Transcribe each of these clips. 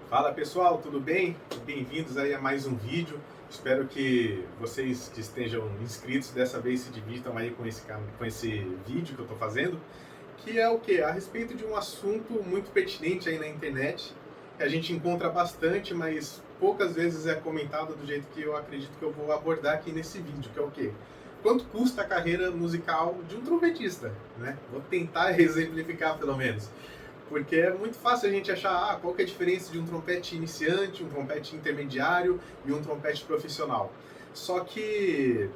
Fala pessoal, tudo bem? Bem-vindos aí a mais um vídeo. Espero que vocês que estejam inscritos dessa vez se divirtam aí com esse vídeo que eu estou fazendo, que é o que? A respeito de um assunto muito pertinente aí na internet, que a gente encontra bastante, mas poucas vezes é comentado do jeito que eu acredito que eu vou abordar aqui nesse vídeo, que é o quê? Quanto custa a carreira musical de um trompetista, né? Vou tentar exemplificar pelo menos. Porque é muito fácil a gente achar qual que é a diferença de um trompete iniciante, um trompete intermediário e um trompete profissional. Só que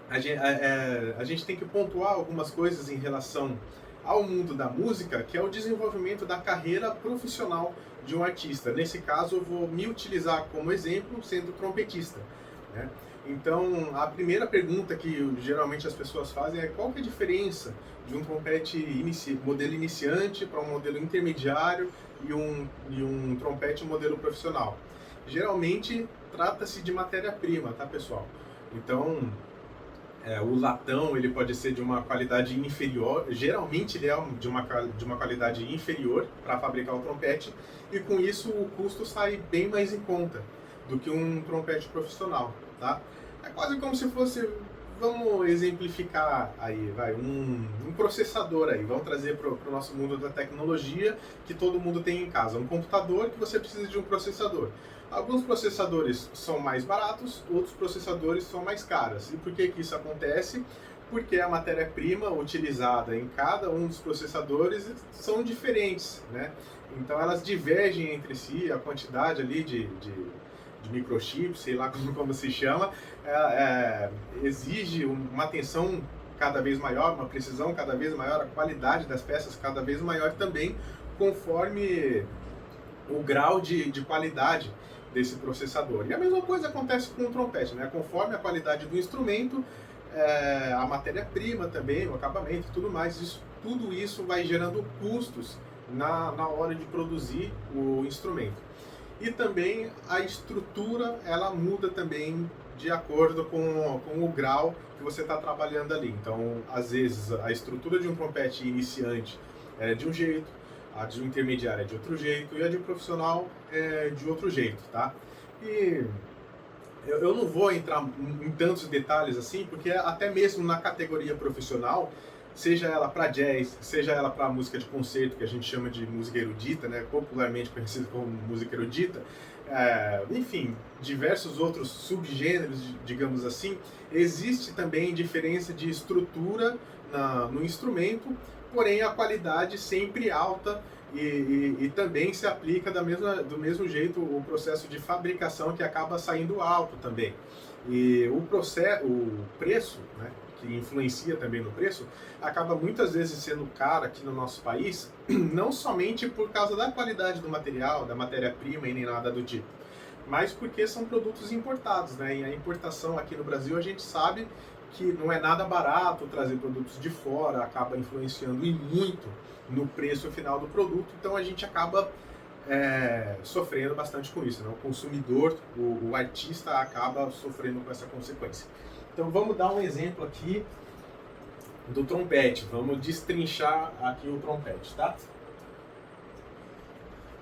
a gente tem que pontuar algumas coisas em relação ao mundo da música, que é o desenvolvimento da carreira profissional de um artista. Nesse caso, eu vou me utilizar como exemplo sendo trompetista, né? Então, a primeira pergunta que geralmente as pessoas fazem é qual que é a diferença de um trompete modelo iniciante para um modelo intermediário e um trompete modelo profissional. Geralmente, trata-se de matéria-prima, tá, pessoal? Então, o latão ele pode ser de uma qualidade inferior, geralmente ele é de uma qualidade inferior para fabricar o trompete, e com isso o custo sai bem mais em conta do que um trompete profissional, tá? É quase como se fosse, vamos exemplificar aí, um processador aí, vamos trazer para o nosso mundo da tecnologia que todo mundo tem em casa, um computador que você precisa de um processador. Alguns processadores são mais baratos, outros processadores são mais caros. E por que isso acontece? Porque a matéria-prima utilizada em cada um dos processadores são diferentes, né? Então elas divergem entre si, a quantidade ali de microchips, sei lá como se chama, exige uma atenção cada vez maior, uma precisão cada vez maior, a qualidade das peças cada vez maior também, conforme o grau de qualidade desse processador. E a mesma coisa acontece com o trompete, né? Conforme a qualidade do instrumento, a matéria-prima também, o acabamento e tudo mais, tudo isso vai gerando custos na hora de produzir o instrumento. E também a estrutura, ela muda também de acordo com o grau que você está trabalhando ali. Então, às vezes, a estrutura de um trompete iniciante é de um jeito, a de um intermediário é de outro jeito e a de um profissional é de outro jeito, tá? E eu não vou entrar em tantos detalhes assim, porque até mesmo na categoria profissional, seja ela para jazz, seja ela para música de concerto, que a gente chama de música erudita, né, popularmente conhecida como música erudita, enfim, diversos outros subgêneros, digamos assim, existe também diferença de estrutura no instrumento, porém a qualidade sempre alta e também se aplica do mesmo jeito o processo de fabricação que acaba saindo alto também. E o preço, né, que influencia também no preço, acaba muitas vezes sendo caro aqui no nosso país, não somente por causa da qualidade do material, da matéria-prima e nem nada do tipo, mas porque são produtos importados, né? E a importação aqui no Brasil a gente sabe que não é nada barato trazer produtos de fora, acaba influenciando e muito no preço final do produto, então a gente acaba sofrendo bastante com isso, né? O consumidor, o artista acaba sofrendo com essa consequência. Então vamos dar um exemplo aqui do trompete, vamos destrinchar aqui o trompete, tá?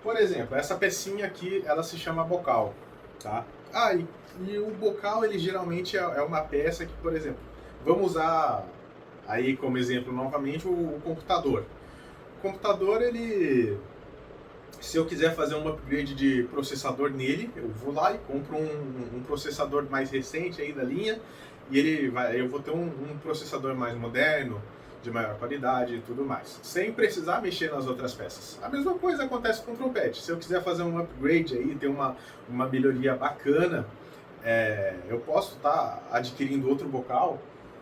Por exemplo, essa pecinha aqui, ela se chama bocal, tá? E o bocal, ele geralmente é uma peça que, por exemplo, vamos usar aí como exemplo novamente o computador. O computador, ele, se eu quiser fazer um upgrade de processador nele, eu vou lá e compro um processador mais recente aí da linha, e eu vou ter um processador mais moderno, de maior qualidade e tudo mais, sem precisar mexer nas outras peças. A mesma coisa acontece com o trompete. Se eu quiser fazer um upgrade aí, ter uma melhoria bacana, eu posso estar adquirindo outro bocal,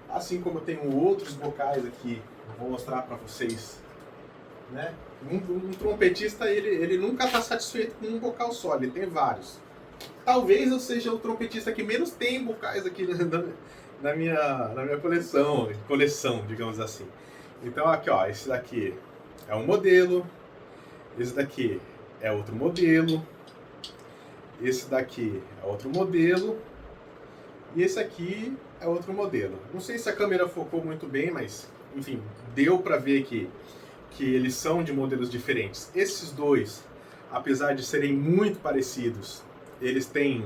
assim como eu tenho outros bocais aqui, eu vou mostrar para vocês, né? Um trompetista, ele nunca está satisfeito com um bocal só, ele tem vários. Talvez eu seja o trompetista que menos tem bocais aqui na minha coleção, digamos assim. Então aqui, ó, esse daqui é um modelo, esse daqui é outro modelo, esse daqui é outro modelo e esse aqui é outro modelo. Não sei se a câmera focou muito bem, mas enfim, deu para ver que eles são de modelos diferentes. Esses dois apesar de serem muito parecidos, eles têm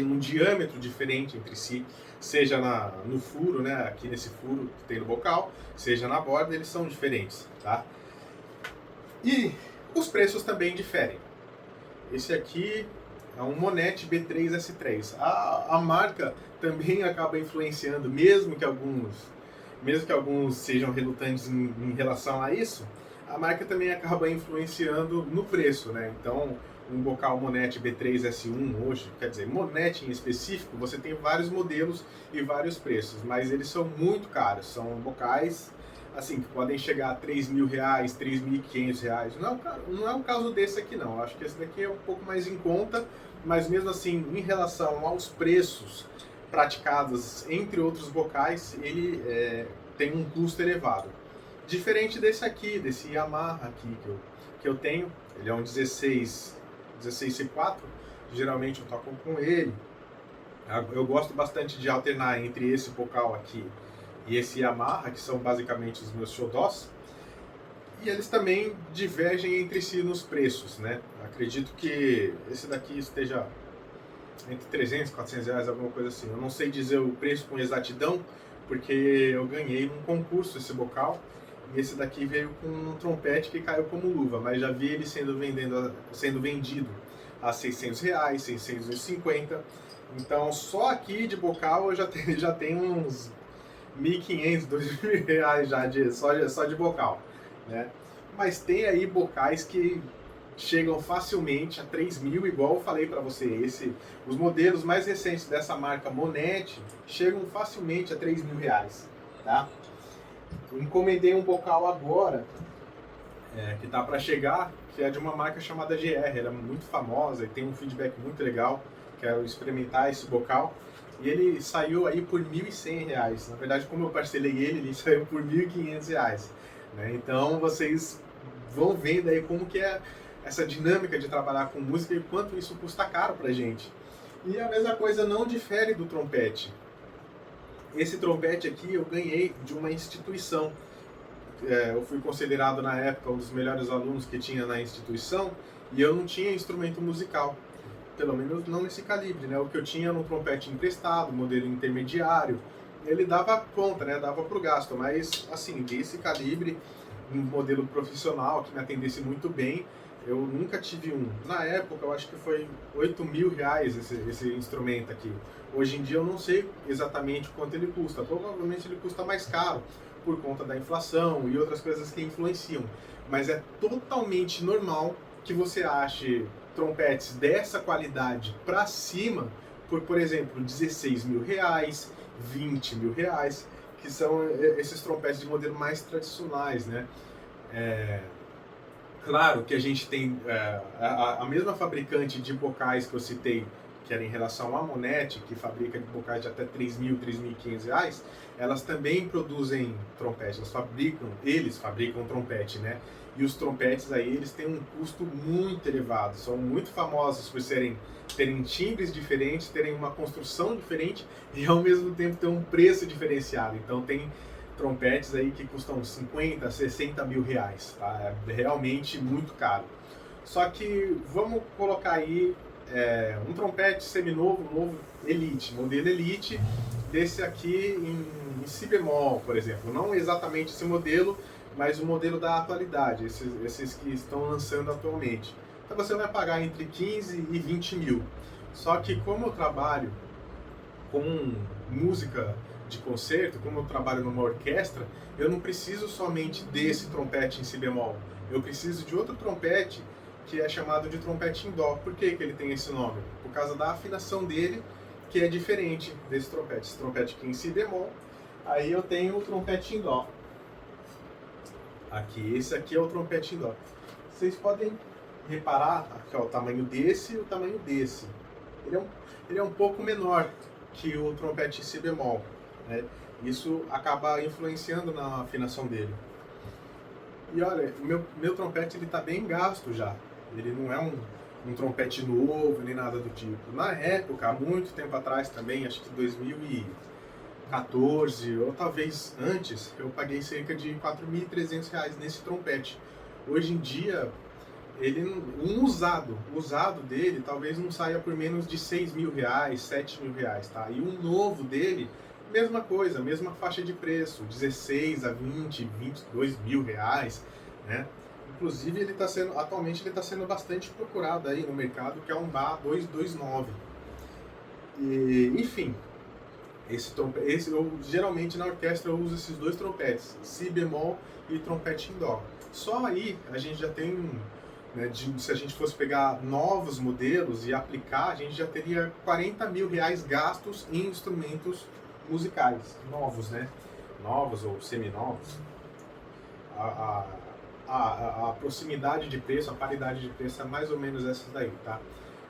um diâmetro diferente entre si, seja no furo, né, aqui nesse furo que tem no bocal, seja na borda, eles são diferentes, tá? E os preços também diferem. Esse aqui é um Monete B3S3. A marca também acaba influenciando, mesmo que alguns sejam relutantes em relação a isso, a marca também acaba influenciando no preço, né? Então, um bocal Monete B3S1 hoje, quer dizer, Monete em específico, você tem vários modelos e vários preços, mas eles são muito caros, são bocais assim, que podem chegar a R$3.000, R$3.500. Não é o caso desse aqui não, acho que esse daqui é um pouco mais em conta, mas mesmo assim, em relação aos preços praticados entre outros bocais, ele tem um custo elevado. Diferente desse aqui, desse Yamaha aqui que eu tenho, ele é um 16C4, geralmente eu toco com ele. Eu gosto bastante de alternar entre esse bocal aqui e esse Yamaha, que são basicamente os meus xodós, e eles também divergem entre si nos preços, né? Acredito que esse daqui esteja entre 300 e 400 reais, alguma coisa assim. Eu não sei dizer o preço com exatidão, porque eu ganhei num concurso esse bocal, e esse daqui veio com um trompete que caiu como luva, mas já vi ele sendo vendido a 600 reais, 650. Então só aqui de bocal eu já tenho uns 1.500, 2.000 reais já só de bocal, né? Mas tem aí bocais que chegam facilmente a 3.000, igual eu falei para você. Os modelos mais recentes dessa marca Monete chegam facilmente a 3.000 reais, tá? Eu encomendei um bocal agora, que tá para chegar, que é de uma marca chamada GR. Ela é muito famosa e tem um feedback muito legal. Quero experimentar esse bocal. E ele saiu aí por R$1.100. Na verdade, como eu parcelei ele saiu por R$1.500, né? Então vocês vão vendo aí como que é essa dinâmica de trabalhar com música e quanto isso custa caro pra gente. E a mesma coisa não difere do trompete. Esse trompete aqui eu ganhei de uma instituição. Eu fui considerado na época um dos melhores alunos que tinha na instituição e eu não tinha instrumento musical. Pelo menos não nesse calibre, né? O que eu tinha era um trompete emprestado, modelo intermediário. Ele dava conta, né? Dava pro gasto, mas assim, desse calibre, um modelo profissional que me atendesse muito bem, eu nunca tive um. Na época, eu acho que foi R$8.000 esse instrumento aqui. Hoje em dia eu não sei exatamente quanto ele custa. Provavelmente ele custa mais caro por conta da inflação e outras coisas que influenciam. Mas é totalmente normal que você ache trompetes dessa qualidade para cima por exemplo, R$16.000, R$20.000, que são esses trompetes de modelo mais tradicionais, né? Claro que a gente tem a mesma fabricante de bocais que eu citei, que era em relação à Monete, que fabrica bocais de até R$3.000, R$3.500, elas também produzem trompete, eles fabricam trompete, né? E os trompetes aí, eles têm um custo muito elevado, são muito famosos por terem timbres diferentes, terem uma construção diferente e ao mesmo tempo ter um preço diferenciado. Então tem trompetes aí que custam 50, 60 mil reais, tá? É realmente muito caro. Só que vamos colocar aí um trompete seminovo, novo Elite, modelo Elite, desse aqui em si bemol, por exemplo. Não exatamente esse modelo, mas o modelo da atualidade, esses que estão lançando atualmente. Então você vai pagar entre 15 e 20 mil. Só que como eu trabalho com música de concerto, como eu trabalho numa orquestra, eu não preciso somente desse trompete em si bemol. Eu preciso de outro trompete que é chamado de trompete em dó. Por que ele tem esse nome? Por causa da afinação dele, que é diferente desse trompete. Esse trompete aqui em si bemol, aí eu tenho o trompete em dó. Aqui, esse aqui é o trompete em dó. Vocês podem reparar aqui, ó, o tamanho desse e o tamanho desse. Ele é um pouco menor que o trompete em si bemol, né? Isso acaba influenciando na afinação dele. E olha, o meu trompete ele tá bem gasto já. Ele não é um trompete novo, nem nada do tipo. Na época, há muito tempo atrás também, acho que 2014 ou talvez antes, eu paguei cerca de R$4.300 nesse trompete. Hoje em dia, um usado dele talvez não saia por menos de 6 mil reais, 7 mil reais, tá? E um novo dele, mesma coisa, mesma faixa de preço, 16 a 20, 22 mil reais, né? Inclusive atualmente ele está sendo bastante procurado aí no mercado, que é um BA 229. E, enfim, geralmente na orquestra eu uso esses dois trompetes, si bemol e trompete em dó. Só aí a gente já tem, né, se a gente fosse pegar novos modelos e aplicar, a gente já teria 40 mil reais gastos em instrumentos musicais, novos, né? Novos ou seminovos. A proximidade de preço, a paridade de preço é mais ou menos essa daí, tá?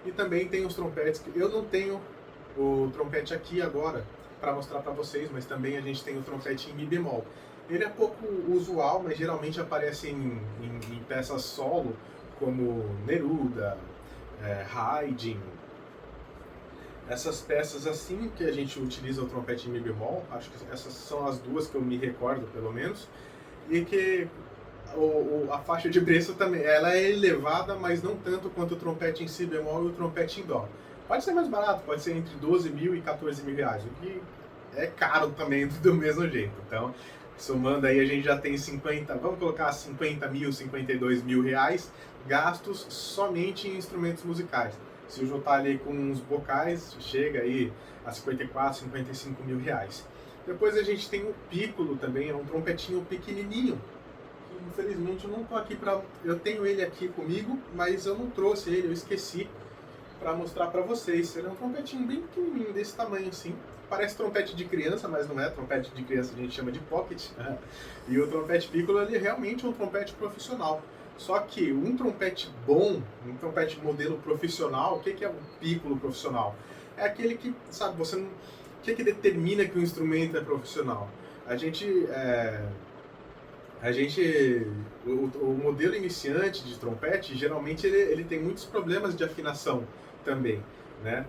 E também tem os trompetes, que eu não tenho o trompete aqui agora para mostrar para vocês, mas também a gente tem o trompete em mi bemol. Ele é pouco usual, mas geralmente aparece em peças solo, como Neruda, Haydn. Essas peças assim que a gente utiliza o trompete em mi bemol, acho que essas são as duas que eu me recordo, pelo menos, e que a faixa de preço também, ela é elevada, mas não tanto quanto o trompete em si bemol e o trompete em dó. Pode ser mais barato, pode ser entre 12 mil e 14 mil reais, o que é caro também do mesmo jeito. Então, somando aí, a gente já tem 50, vamos colocar 50 mil, 52 mil reais gastos somente em instrumentos musicais. Se eu juntar ali com uns bocais, chega aí a 54, 55 mil reais. Depois a gente tem o pícolo também, é um trompetinho pequenininho. Infelizmente eu não tô aqui para, eu tenho ele aqui comigo, mas eu não trouxe ele, eu esqueci para mostrar para vocês. Ele é um trompetinho bem pequenininho, desse tamanho assim. Parece trompete de criança, mas não é trompete de criança, a gente chama de pocket. E o trompete piccolo, ele realmente é um trompete profissional. Só que um trompete bom, um trompete modelo profissional, o que é um piccolo profissional? É aquele que, sabe, você não... O que determina que o instrumento é profissional? O modelo iniciante de trompete, geralmente ele tem muitos problemas de afinação também, né?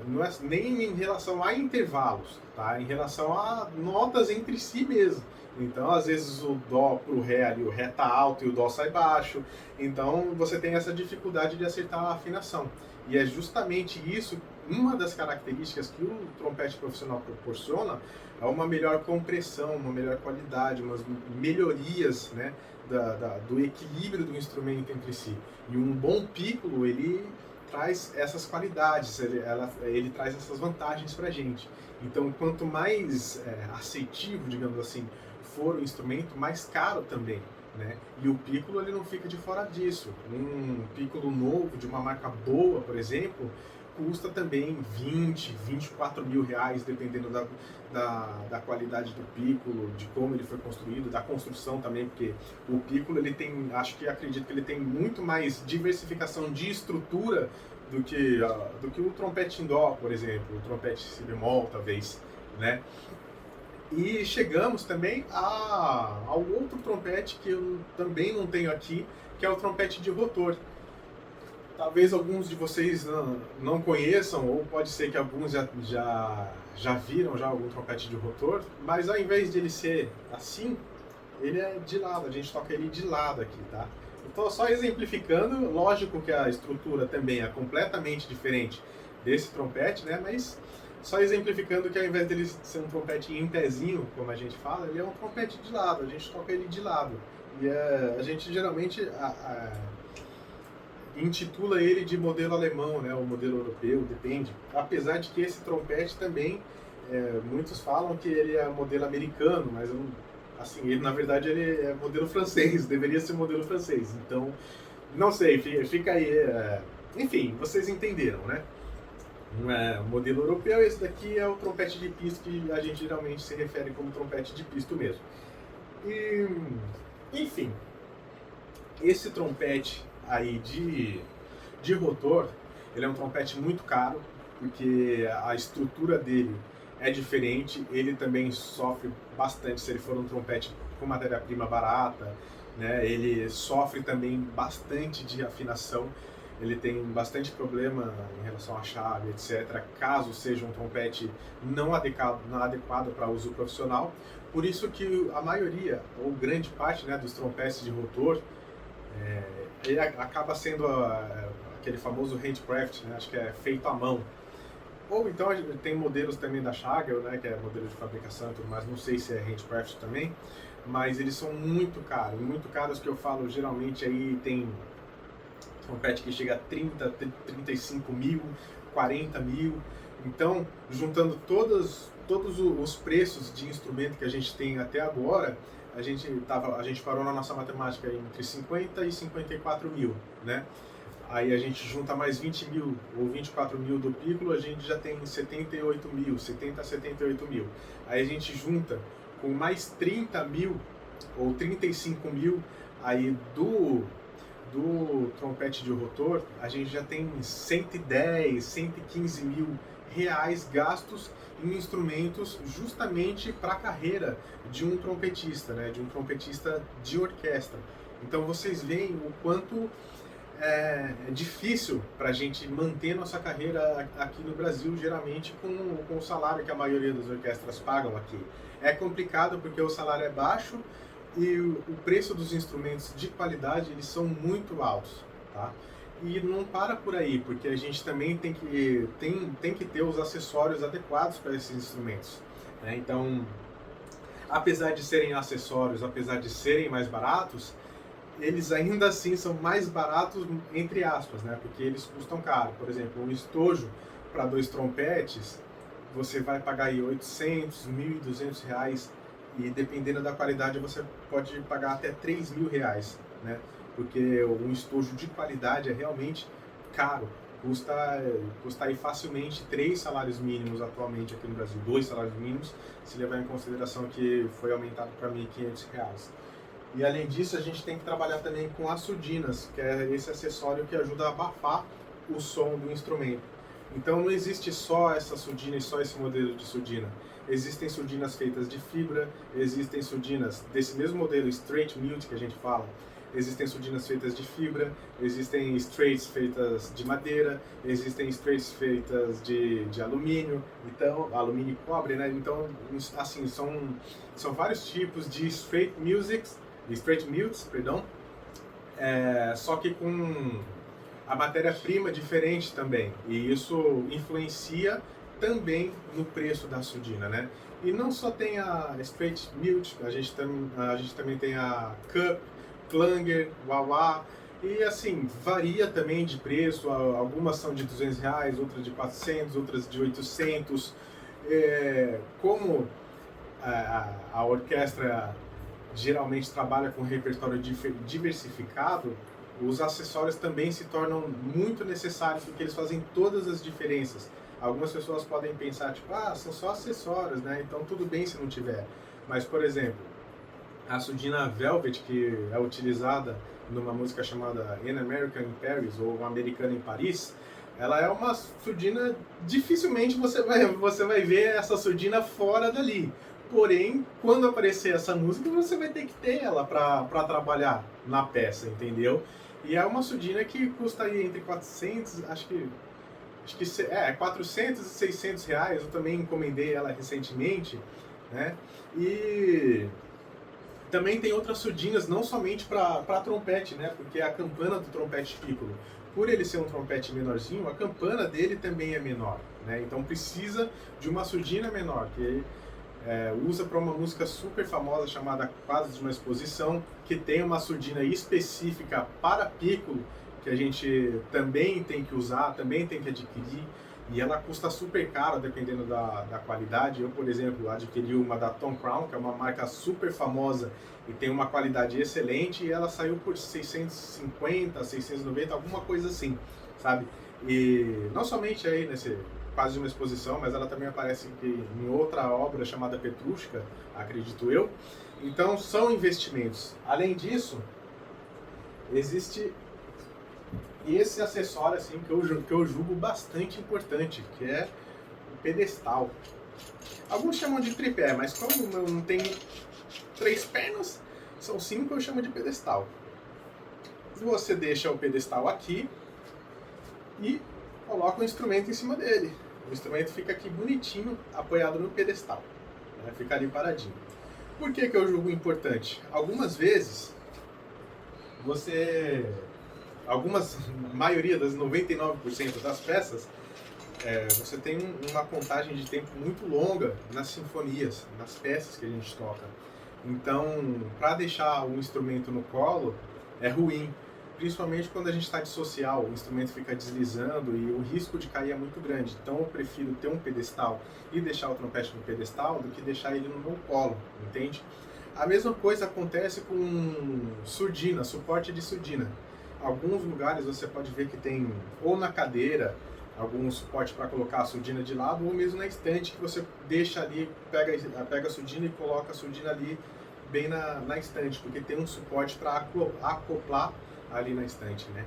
Não é nem em relação a intervalos, tá? Em relação a notas entre si mesmo. Então, às vezes o dó pro ré ali, o ré tá alto e o dó sai baixo. Então, você tem essa dificuldade de acertar a afinação. E é justamente isso, uma das características que o trompete profissional proporciona é uma melhor compressão, uma melhor qualidade, umas melhorias, né, do equilíbrio do instrumento entre si. E um bom piccolo, ele traz essas qualidades, ele traz essas vantagens para a gente. Então, quanto mais aceitivo, digamos assim, for o instrumento, mais caro também, né? E o piccolo, ele não fica de fora disso. Um piccolo novo, de uma marca boa, por exemplo, custa também 20, 24 mil reais, dependendo da qualidade do piccolo, de como ele foi construído, da construção também, porque o piccolo, ele tem, acredito que ele tem muito mais diversificação de estrutura do que o trompete em dó, por exemplo, o trompete si bemol, talvez, né? E chegamos também ao outro trompete que eu também não tenho aqui, que é o trompete de rotor. Talvez alguns de vocês não conheçam, ou pode ser que alguns já viram algum trompete de rotor, mas ao invés de ele ser assim, ele é de lado, a gente toca ele de lado aqui, tá? Então, só exemplificando, lógico que a estrutura também é completamente diferente desse trompete, né? Mas só exemplificando que ao invés dele ser um trompete em pezinho, como a gente fala, ele é um trompete de lado, a gente toca ele de lado. E a gente geralmente intitula ele de modelo alemão, né, ou modelo europeu, depende. Apesar de que esse trompete também, muitos falam que ele é modelo americano, mas assim, ele na verdade ele é modelo francês, deveria ser modelo francês. Então, não sei, fica aí. Enfim, vocês entenderam, né? Não é modelo europeu, esse daqui é o trompete de pisto, que a gente geralmente se refere como trompete de pisto mesmo. E, enfim, esse trompete aí de rotor, ele é um trompete muito caro, porque a estrutura dele é diferente, ele também sofre bastante se ele for um trompete com matéria-prima barata, né? Ele sofre também bastante de afinação, ele tem bastante problema em relação à chave, etc., caso seja um trompete não adequado para uso profissional. Por isso que a maioria, ou grande parte, né, dos trompetes de rotor, Ele acaba sendo aquele famoso handcraft, né? Acho que é feito à mão. Ou então tem modelos também da Schagel, né? Que é modelo de fabricação e tudo mais, não sei se é handcraft também, mas eles são muito caros que eu falo, geralmente aí tem trompete que chega a 30, 35 mil, 40 mil. Então, juntando todos os preços de instrumento que a gente tem até agora, a gente parou na nossa matemática entre 50 e 54 mil, né? Aí a gente junta mais 20 mil ou 24 mil do Piccolo, a gente já tem 78 mil, 70 a 78 mil. Aí a gente junta com mais 30 mil ou 35 mil aí do trompete de rotor, a gente já tem 110, 115 mil reais gastos em instrumentos justamente para a carreira de um trompetista, né, de um trompetista de orquestra. Então vocês veem o quanto é difícil para a gente manter nossa carreira aqui no Brasil, geralmente com o salário que a maioria das orquestras pagam aqui. É complicado porque o salário é baixo e o preço dos instrumentos de qualidade eles são muito altos, tá? E não para por aí, porque a gente também tem que ter os acessórios adequados para esses instrumentos, né? Então, apesar de serem acessórios, apesar de serem mais baratos, eles ainda assim são mais baratos, entre aspas, né? Porque eles custam caro. Por exemplo, um estojo para 2 trompetes, você vai pagar aí 800, 1.200 reais e dependendo da qualidade você pode pagar até 3.000 reais, né? Porque um estojo de qualidade é realmente caro. Custa aí facilmente 3 salários mínimos atualmente aqui no Brasil, 2 salários mínimos, se levar em consideração que foi aumentado para 1.500 reais. E além disso, a gente tem que trabalhar também com as surdinas, que é esse acessório que ajuda a abafar o som do instrumento. Então não existe só essa surdina e só esse modelo de surdina. Existem surdinas feitas de fibra, existem surdinas desse mesmo modelo straight mute que a gente fala. Existem surdinas feitas de fibra, existem straights feitas de madeira, existem straights feitas de alumínio, então alumínio e cobre, né? Então, assim, são vários tipos de straight mutes, perdão, só que com a matéria-prima diferente também, e isso influencia também no preço da surdina, né? E não só tem a straight mute, a gente também tem a cup, clanger, wah-wah, e assim, varia também de preço, algumas são de 200 reais, outras de 400, outras de 800, como a orquestra geralmente trabalha com repertório diversificado, os acessórios também se tornam muito necessários porque eles fazem todas as diferenças. Algumas pessoas podem pensar, tipo, são só acessórios, né? Então tudo bem se não tiver. Mas, por exemplo, a surdina Velvet, que é utilizada numa música chamada An American in Paris, ou Americana em Paris, ela é uma surdina, dificilmente você vai ver essa surdina fora dali. Porém, quando aparecer essa música, você vai ter que ter ela para trabalhar na peça, entendeu? E é uma surdina que custa aí entre 400, acho que 400 e 600 reais. Eu também encomendei ela recentemente, né? E também tem outras surdinas, não somente para trompete, né? Porque a campana do trompete piccolo, por ele ser um trompete menorzinho, a campana dele também é menor, né? Então precisa de uma surdina menor, que usa para uma música super famosa chamada Quadros de uma Exposição, que tem uma surdina específica para piccolo, que a gente também tem que usar, também tem que adquirir, e ela custa super caro dependendo da qualidade. Eu, por exemplo, adquiri uma da Tom Crown, que é uma marca super famosa e tem uma qualidade excelente, e ela saiu por 650, 690, alguma coisa assim, sabe? E não somente aí nesse Quase de uma Exposição, mas ela também aparece em outra obra chamada Petrushka, acredito eu. Então são investimentos. Além disso, existe esse acessório assim que eu julgo bastante importante, que é o pedestal. Alguns chamam de tripé, mas como eu não tenho 3 pernas, são 5, eu chamo de pedestal. Você deixa o pedestal aqui e coloca o instrumento em cima dele. O instrumento fica aqui bonitinho, apoiado no pedestal, né? Fica ali paradinho. Por que eu julgo importante? Algumas vezes você... maioria das 99% das peças, você tem uma contagem de tempo muito longa nas sinfonias, nas peças que a gente toca. Então, para deixar o instrumento no colo é ruim, principalmente quando a gente está de social, o instrumento fica deslizando e o risco de cair é muito grande. Então, eu prefiro ter um pedestal e deixar o trompete no pedestal do que deixar ele no meu colo, entende? A mesma coisa acontece com surdina, suporte de surdina. Alguns lugares você pode ver que tem, ou na cadeira, algum suporte para colocar a surdina de lado, ou mesmo na estante que você deixa ali, pega a surdina e coloca a surdina ali bem na estante, porque tem um suporte para acoplar ali na estante, né?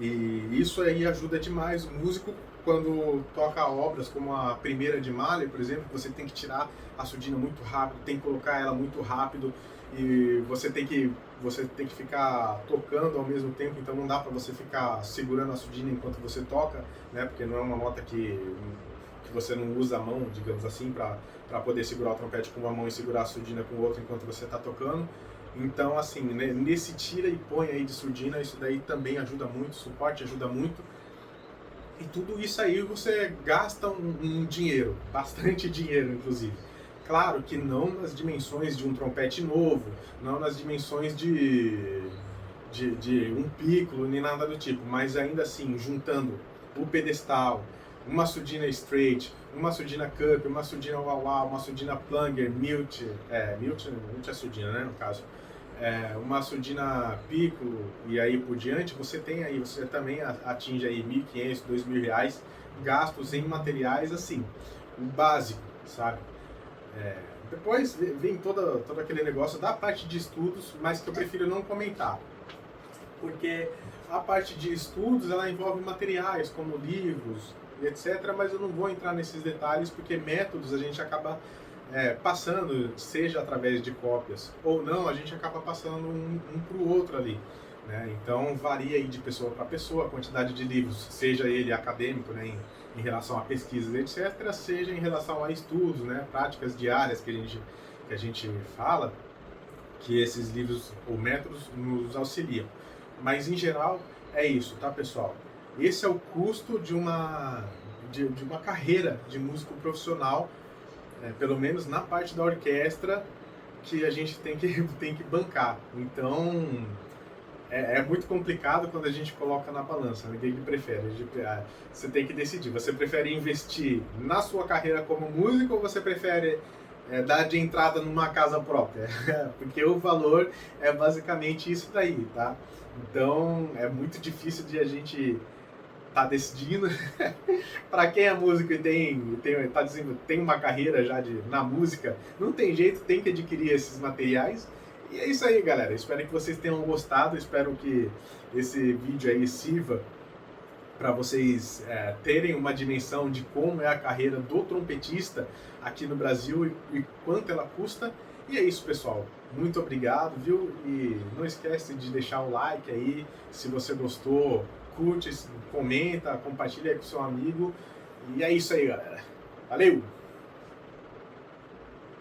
E isso aí ajuda demais o músico quando toca obras como a primeira de Mahler, por exemplo, você tem que tirar a surdina muito rápido, tem que colocar ela muito rápido e você tem que ficar tocando ao mesmo tempo, então não dá para você ficar segurando a surdina enquanto você toca, né? Porque não é uma nota que você não usa a mão, digamos assim, para poder segurar o trompete com uma mão e segurar a surdina com outra enquanto você está tocando. Então, assim, né, nesse tira e põe aí de surdina, isso daí também ajuda muito, o suporte ajuda muito. E tudo isso aí você gasta um dinheiro, bastante dinheiro, inclusive. Claro que não nas dimensões de um trompete novo, não nas dimensões de um piccolo, nem nada do tipo, mas ainda assim, juntando o pedestal, uma surdina straight, uma surdina cup, uma surdina wah-wah, uma surdina plunger, mute é surdina, né, no caso, uma surdina piccolo e aí por diante, você também atinge aí R$1.500, R$2.000 gastos em materiais, assim, o básico, sabe? Depois vem todo aquele negócio da parte de estudos, mas que eu prefiro não comentar, porque a parte de estudos ela envolve materiais como livros e etc, mas eu não vou entrar nesses detalhes porque métodos a gente acaba passando, seja através de cópias ou não, a gente acaba passando um para o outro ali, né? Então varia aí de pessoa para pessoa a quantidade de livros, seja ele acadêmico, né, em relação a pesquisas, etc, seja em relação a estudos, né, práticas diárias que a gente fala, que esses livros ou métodos nos auxiliam. Mas em geral é isso, tá, pessoal? Esse é o custo de uma carreira de músico profissional, pelo menos na parte da orquestra, que a gente tem que bancar. Então é muito complicado quando a gente coloca na balança, né? Quem que prefere? Você tem que decidir. Você prefere investir na sua carreira como músico ou você prefere dar de entrada numa casa própria? Porque o valor é basicamente isso daí, tá? Então é muito difícil de a gente tá decidindo. Para quem é músico e tem uma carreira já na música, não tem jeito, tem que adquirir esses materiais. E é isso aí, galera. Espero que vocês tenham gostado. Espero que esse vídeo aí sirva para vocês terem uma dimensão de como é a carreira do trompetista aqui no Brasil e quanto ela custa. E é isso, pessoal. Muito obrigado, viu? E não esquece de deixar o like aí, se você gostou, curte, comenta, compartilha aí com seu amigo. E é isso aí, galera. Valeu!